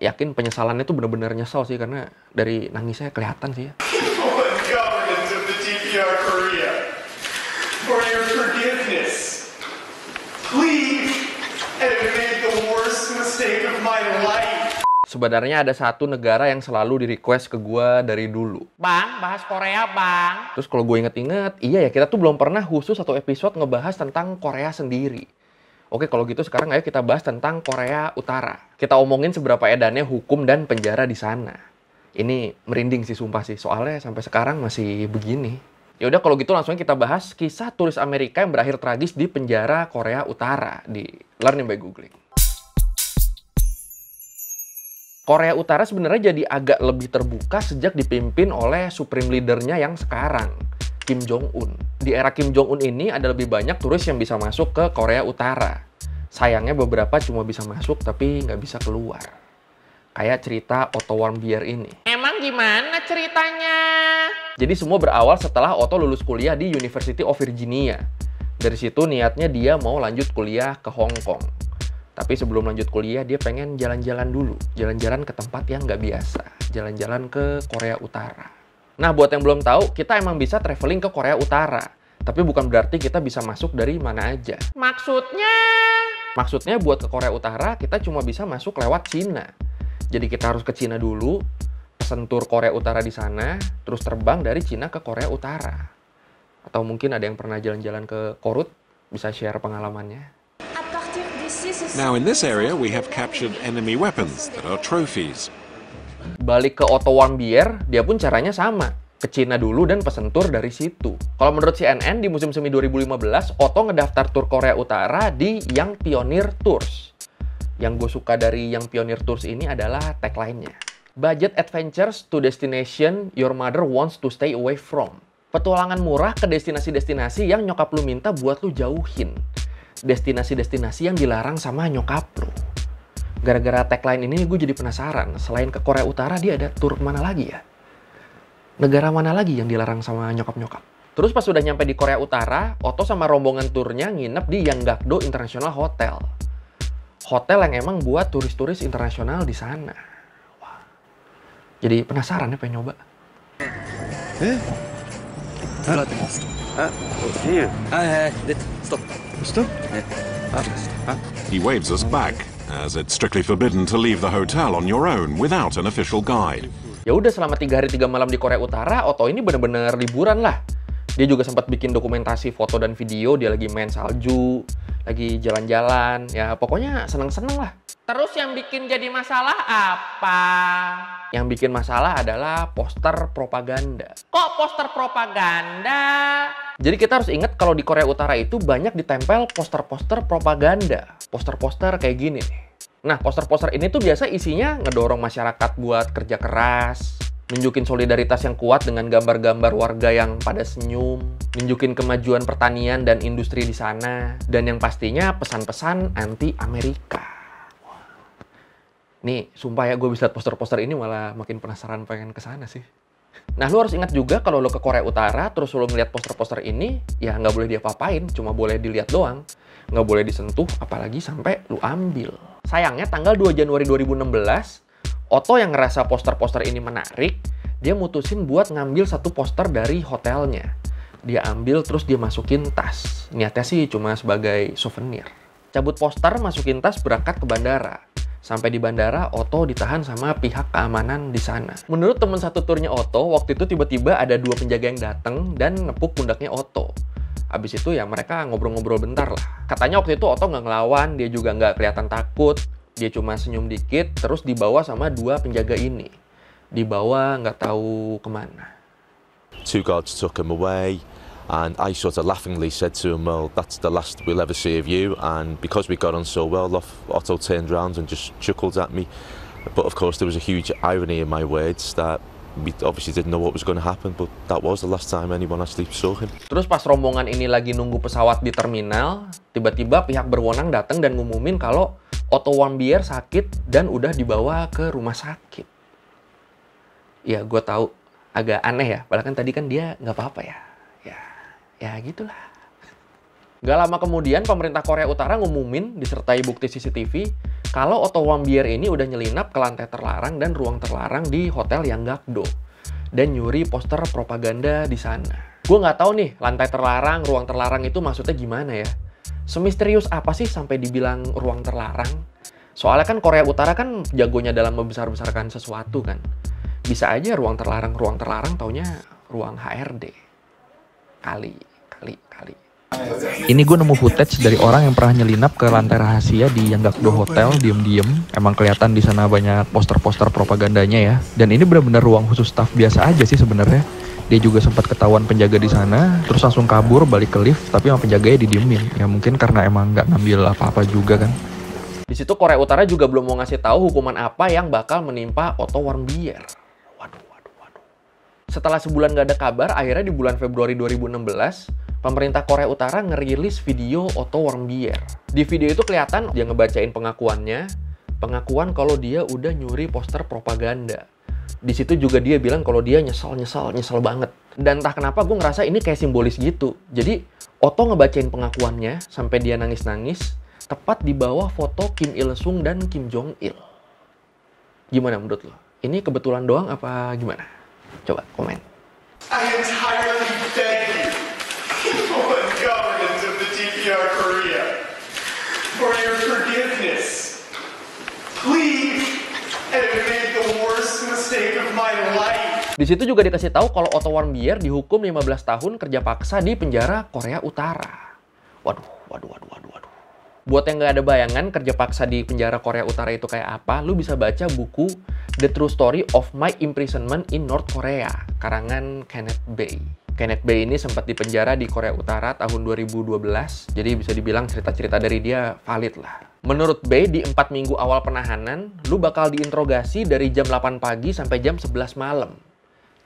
yakin penyesalannya tuh bener-bener nyesel sih, karena dari nangisnya kelihatan sih ya. Government of the DPR Korea, for your forgiveness. Please, and made the worst mistake of my life. Sebenarnya ada satu negara yang selalu di-request ke gue dari dulu. Bang, bahas Korea, Bang. Terus kalau gue inget-inget, iya ya, kita tuh belum pernah khusus satu episode ngebahas tentang Korea sendiri. Oke, kalau gitu sekarang ayo kita bahas tentang Korea Utara. Kita omongin seberapa edannya hukum dan penjara di sana. Ini merinding sih, sumpah sih, soalnya sampai sekarang masih begini. Ya udah, kalau gitu langsung kita bahas kisah turis Amerika yang berakhir tragis di penjara Korea Utara di Learning by Googling. Korea Utara sebenarnya jadi agak lebih terbuka sejak dipimpin oleh supreme leadernya yang sekarang, Kim Jong-un. Di era Kim Jong-un ini ada lebih banyak turis yang bisa masuk ke Korea Utara. Sayangnya beberapa cuma bisa masuk tapi nggak bisa keluar. Kayak cerita Otto Warmbier ini. Emang gimana ceritanya? Jadi semua berawal setelah Otto lulus kuliah di University of Virginia. Dari situ niatnya dia mau lanjut kuliah ke Hong Kong. Tapi sebelum lanjut kuliah, dia pengen jalan-jalan dulu. Jalan-jalan ke tempat yang nggak biasa. Jalan-jalan ke Korea Utara. Nah, buat yang belum tahu, kita emang bisa traveling ke Korea Utara. Tapi bukan berarti kita bisa masuk dari mana aja. Maksudnya? Maksudnya buat ke Korea Utara, kita cuma bisa masuk lewat Cina. Jadi kita harus ke Cina dulu, pesen tur Korea Utara di sana, terus terbang dari Cina ke Korea Utara. Atau mungkin ada yang pernah jalan-jalan ke Korut, bisa share pengalamannya. Now in this area we have captured enemy weapons that are trophies. Balik ke Otto Warmbier, dia pun caranya sama. Ke Cina dulu dan pesen tur dari situ. Kalau menurut CNN, di musim semi 2015, Otto ngedaftar tur Korea Utara di Young Pioneer Tours. Yang gue suka dari Young Pioneer Tours ini adalah tagline-nya. Budget adventures to destination your mother wants to stay away from. Petualangan murah ke destinasi-destinasi yang nyokap lu minta buat lu jauhin. Destinasi-destinasi yang dilarang sama nyokap lu. Gara-gara tagline ini gue jadi penasaran, selain ke Korea Utara dia ada tur mana lagi ya? Negara mana lagi yang dilarang sama nyokap-nyokap? Terus pas sudah nyampe di Korea Utara, Otto sama rombongan turnya nginep di Yanggakdo International Hotel. Hotel yang emang buat turis-turis internasional di sana. Wah. Jadi penasaran ya, pengen nyoba. He waves us back, as it's strictly forbidden to leave the hotel on your own without an official guide. Ya udah, selama 3 hari 3 malam di Korea Utara, Otto ini bener-bener liburan lah. Dia juga sempat bikin dokumentasi foto dan video, dia lagi main salju, lagi jalan-jalan, ya pokoknya seneng-seneng lah. Terus yang bikin jadi masalah apa? Yang bikin masalah adalah poster propaganda. Kok poster propaganda? Jadi kita harus ingat kalau di Korea Utara itu banyak ditempel poster-poster propaganda. Poster-poster kayak gini nih. Nah, poster-poster ini tuh biasa isinya ngedorong masyarakat buat kerja keras, nunjukin solidaritas yang kuat dengan gambar-gambar warga yang pada senyum, nunjukin kemajuan pertanian dan industri di sana, dan yang pastinya pesan-pesan anti-Amerika. Nih, sumpah ya, gue bisa lihat poster-poster ini malah makin penasaran pengen ke sana sih. Nah, lu harus ingat juga kalau lu ke Korea Utara, terus lu ngeliat poster-poster ini, ya nggak boleh diapa-apain, cuma boleh dilihat doang. Nggak boleh disentuh, apalagi sampai lu ambil. Sayangnya tanggal 2 Januari 2016, Otto yang ngerasa poster-poster ini menarik, dia mutusin buat ngambil satu poster dari hotelnya. Dia ambil terus dia masukin tas. Niatnya sih cuma sebagai souvenir. Cabut poster, masukin tas, berangkat ke bandara. Sampai di bandara, Otto ditahan sama pihak keamanan di sana. Menurut teman satu turnya Otto, waktu itu tiba-tiba ada 2 penjaga yang datang dan nepuk pundaknya Otto. Abis itu ya mereka ngobrol-ngobrol bentar lah. Katanya waktu itu Otto nggak ngelawan, dia juga nggak kelihatan takut. Dia cuma senyum dikit, terus dibawa sama 2 penjaga ini. Dibawa nggak tahu kemana. 2 guards took him away, and I sort of laughingly said to him, well, that's the last we'll ever see of you. And because we got on so well, Otto turned around and just chuckled at me. But of course there was a huge irony in my words that we obviously didn't know what was going to happen, but that was the last time anyone actually saw him. Terus pas rombongan ini lagi nunggu pesawat di terminal, tiba-tiba pihak berwenang datang dan ngumumin kalau Otto Warmbier sakit dan udah dibawa ke rumah sakit. Ya, gue tahu agak aneh ya, padahal kan tadi kan dia nggak apa-apa ya. Ya gitulah. Gak lama kemudian, pemerintah Korea Utara ngumumin, disertai bukti CCTV, kalau Otto Warmbier ini udah nyelinap ke lantai terlarang dan ruang terlarang di Hotel Yanggakdo. Dan nyuri poster propaganda di sana. Gue nggak tahu nih, lantai terlarang, ruang terlarang itu maksudnya gimana ya? Semisterius apa sih sampai dibilang ruang terlarang? Soalnya kan Korea Utara kan jagonya dalam membesar-besarkan sesuatu kan. Bisa aja ruang terlarang taunya ruang HRD. Kali. Ini gue nemu footage dari orang yang pernah nyelinap ke lantai rahasia di Yanggakdo Hotel, diem-diem. Emang kelihatan di sana banyak poster-poster propagandanya ya. Dan ini benar-benar ruang khusus staff biasa aja sih sebenarnya. Dia juga sempat ketahuan penjaga di sana, terus langsung kabur balik ke lift, tapi sama penjaganya didiemin. Ya mungkin karena emang nggak ngambil apa-apa juga kan. Di situ Korea Utara juga belum mau ngasih tahu hukuman apa yang bakal menimpa Otto Warmbier. Waduh. Setelah sebulan nggak ada kabar, akhirnya di bulan Februari 2016, pemerintah Korea Utara ngerilis video Otto Warmbier. Di video itu kelihatan dia ngebacain pengakuan kalau dia udah nyuri poster propaganda. Di situ juga dia bilang kalau dia nyesel banget. Dan entah kenapa gue ngerasa ini kayak simbolis gitu. Jadi Otto ngebacain pengakuannya sampai dia nangis-nangis, tepat di bawah foto Kim Il Sung dan Kim Jong Il. Gimana menurut lo? Ini kebetulan doang apa gimana? Coba komen. I entirely beg you, people and government of the DPR Korea, for your forgiveness. Please, and made the worst mistake of my life. Di situ juga dikasih tahu kalau Otto Warmbier dihukum 15 tahun kerja paksa di penjara Korea Utara. Waduh. Buat yang nggak ada bayangan kerja paksa di penjara Korea Utara itu kayak apa, lu bisa baca buku The True Story of My Imprisonment in North Korea, karangan Kenneth Bae. Kenneth Bae ini sempat dipenjara di Korea Utara tahun 2012, jadi bisa dibilang cerita-cerita dari dia valid lah. Menurut Bae, di 4 minggu awal penahanan, lu bakal diinterogasi dari jam 8 pagi sampai jam 11 malam.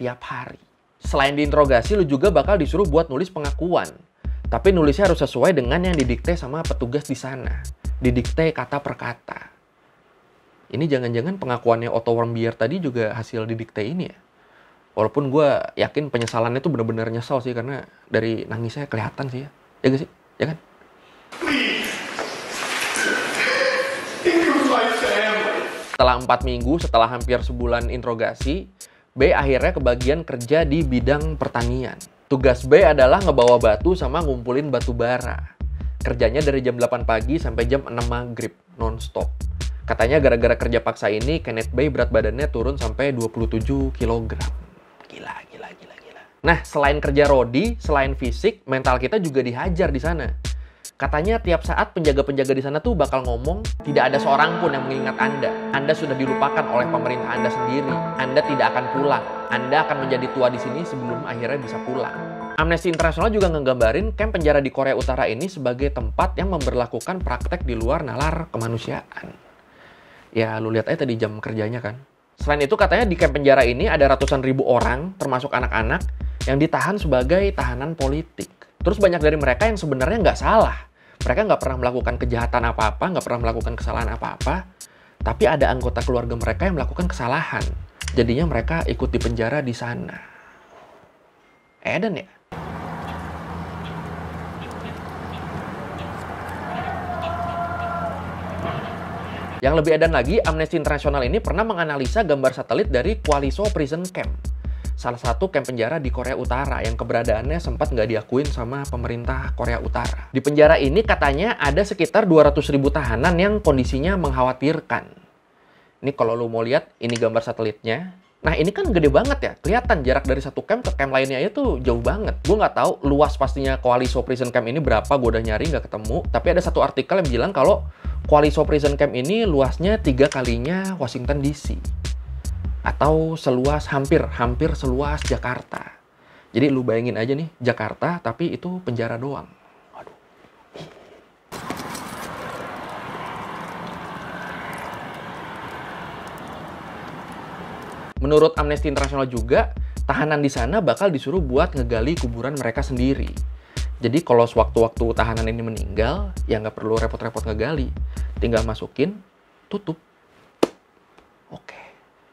Tiap hari. Selain diinterogasi, lu juga bakal disuruh buat nulis pengakuan. Tapi nulisnya harus sesuai dengan yang didikte sama petugas di sana. Didikte kata per kata. Ini jangan-jangan pengakuannya Otto Warmbier tadi juga hasil didikte ini ya? Walaupun gue yakin penyesalannya tuh bener-bener nyesel sih, karena dari nangisnya kelihatan sih ya. Ya gak sih? Ya kan? Please, think of my family. Setelah 4 minggu, setelah hampir sebulan interogasi, Bae akhirnya kebagian kerja di bidang pertanian. Tugas Bae adalah ngebawa batu sama ngumpulin batu bara. Kerjanya dari jam 8 pagi sampai jam 6 maghrib, non-stop. Katanya gara-gara kerja paksa ini, Kenneth Bae berat badannya turun sampai 27 kg. Gila. Nah, selain kerja rodi, selain fisik, mental kita juga dihajar di sana. Katanya tiap saat penjaga-penjaga di sana tuh bakal ngomong, tidak ada seorang pun yang mengingat Anda. Anda sudah dilupakan oleh pemerintah Anda sendiri. Anda tidak akan pulang. Anda akan menjadi tua di sini sebelum akhirnya bisa pulang. Amnesty International juga ngegambarin kamp penjara di Korea Utara ini sebagai tempat yang memberlakukan praktek di luar nalar kemanusiaan. Ya, lu lihat aja tadi jam kerjanya kan. Selain itu katanya di kamp penjara ini ada ratusan ribu orang, termasuk anak-anak, yang ditahan sebagai tahanan politik. Terus banyak dari mereka yang sebenarnya nggak salah. Mereka nggak pernah melakukan kejahatan apa-apa, nggak pernah melakukan kesalahan apa-apa. Tapi ada anggota keluarga mereka yang melakukan kesalahan. Jadinya mereka ikut di penjara di sana. Edan ya? Yang lebih edan lagi, Amnesty International ini pernah menganalisa gambar satelit dari Kwaliso Prison Camp. Salah satu kamp penjara di Korea Utara yang keberadaannya sempat nggak diakuin sama pemerintah Korea Utara. Di penjara ini katanya ada sekitar 200.000 tahanan yang kondisinya mengkhawatirkan. Ini kalau lu mau lihat, ini gambar satelitnya. Nah ini kan gede banget ya, kelihatan jarak dari satu camp ke camp lainnya aja tuh jauh banget. Gue nggak tahu luas pastinya Kwaliso Prison Camp ini berapa, gue udah nyari nggak ketemu. Tapi ada satu artikel yang bilang kalau Kwaliso Prison Camp ini luasnya 3 kalinya Washington DC. Atau seluas hampir seluas Jakarta. Jadi lu bayangin aja nih, Jakarta tapi itu penjara doang. Waduh. Menurut Amnesty International juga, tahanan di sana bakal disuruh buat ngegali kuburan mereka sendiri. Jadi kalau sewaktu-waktu tahanan ini meninggal, ya nggak perlu repot-repot ngegali. Tinggal masukin, tutup. Oke.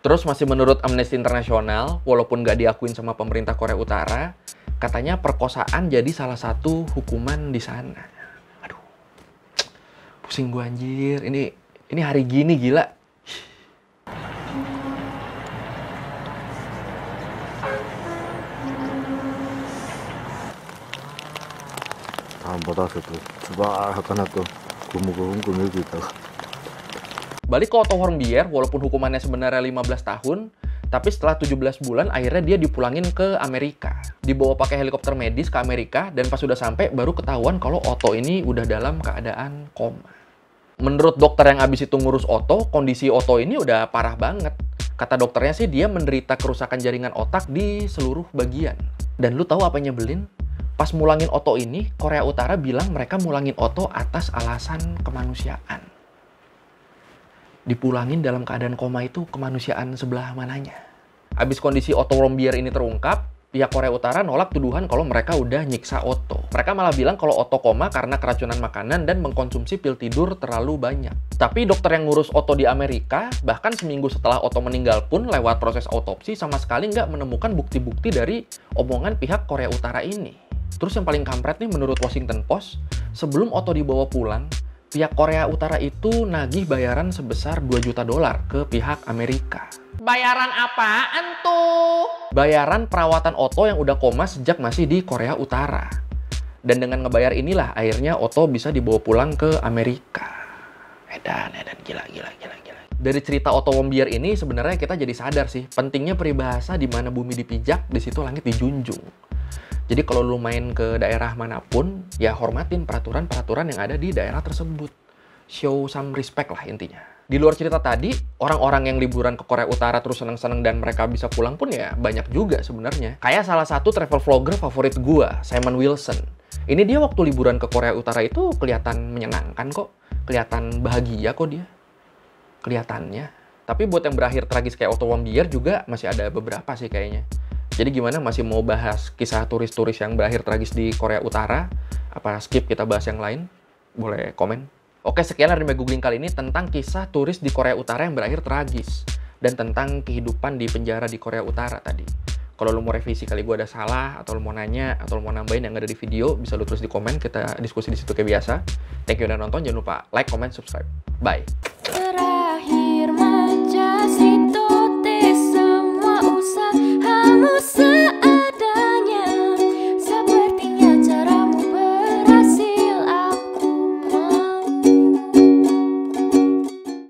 Terus masih menurut Amnesty International, walaupun nggak diakuin sama pemerintah Korea Utara, Katanya perkosaan jadi salah satu hukuman di sana. Aduh, pusing gua anjir. Ini hari gini gila. Balik ke Otto Warmbier, walaupun hukumannya sebenarnya 15 tahun, tapi setelah 17 bulan akhirnya dia dipulangin ke Amerika. Dibawa pakai helikopter medis ke Amerika, dan pas sudah sampai baru ketahuan kalau Otto ini udah dalam keadaan koma. Menurut dokter yang abis itu ngurus Otto, kondisi Otto ini udah parah banget. Kata dokternya sih dia menderita kerusakan jaringan otak di seluruh bagian. Dan lu tahu apa yang nyebelin? Pas mulangin Otto ini, Korea Utara bilang mereka mulangin Otto atas alasan kemanusiaan. Dipulangin dalam keadaan koma itu kemanusiaan sebelah mananya? Abis kondisi Otto Warmbier ini terungkap, pihak Korea Utara nolak tuduhan kalau mereka udah nyiksa Otto. Mereka malah bilang kalau Otto koma karena keracunan makanan dan mengkonsumsi pil tidur terlalu banyak. Tapi dokter yang ngurus Otto di Amerika, bahkan seminggu setelah Otto meninggal pun lewat proses autopsi sama sekali nggak menemukan bukti-bukti dari omongan pihak Korea Utara ini. Terus yang paling kampret nih menurut Washington Post, sebelum Otto dibawa pulang, pihak Korea Utara itu nagih bayaran sebesar $2 juta ke pihak Amerika. Bayaran apaan tuh? Bayaran perawatan Otto yang udah koma sejak masih di Korea Utara. Dan dengan ngebayar inilah akhirnya Otto bisa dibawa pulang ke Amerika. Edan, gila. Dari cerita Otto Warmbier ini sebenarnya kita jadi sadar sih, pentingnya peribahasa di mana bumi dipijak, di situ langit dijunjung. Jadi kalau lu main ke daerah manapun, ya hormatin peraturan-peraturan yang ada di daerah tersebut. Show some respect lah intinya. Di luar cerita tadi, orang-orang yang liburan ke Korea Utara terus seneng-seneng dan mereka bisa pulang pun ya banyak juga sebenarnya. Kayak salah satu travel vlogger favorit gua, Simon Wilson. Ini dia waktu liburan ke Korea Utara itu kelihatan menyenangkan kok. Kelihatan bahagia kok dia. Kelihatannya. Tapi buat yang berakhir tragis kayak Otto Warmbier juga masih ada beberapa sih kayaknya. Jadi gimana, masih mau bahas kisah turis-turis yang berakhir tragis di Korea Utara? Apa skip kita bahas yang lain? Boleh komen. Oke, sekian dari Googling kali ini tentang kisah turis di Korea Utara yang berakhir tragis. Dan tentang kehidupan di penjara di Korea Utara tadi. Kalau lu mau revisi kali gue ada salah, atau lu mau nanya, atau lu mau nambahin yang ada di video, bisa lu tulis di komen, kita diskusi di situ kayak biasa. Thank you udah nonton, jangan lupa like, comment, subscribe. Bye!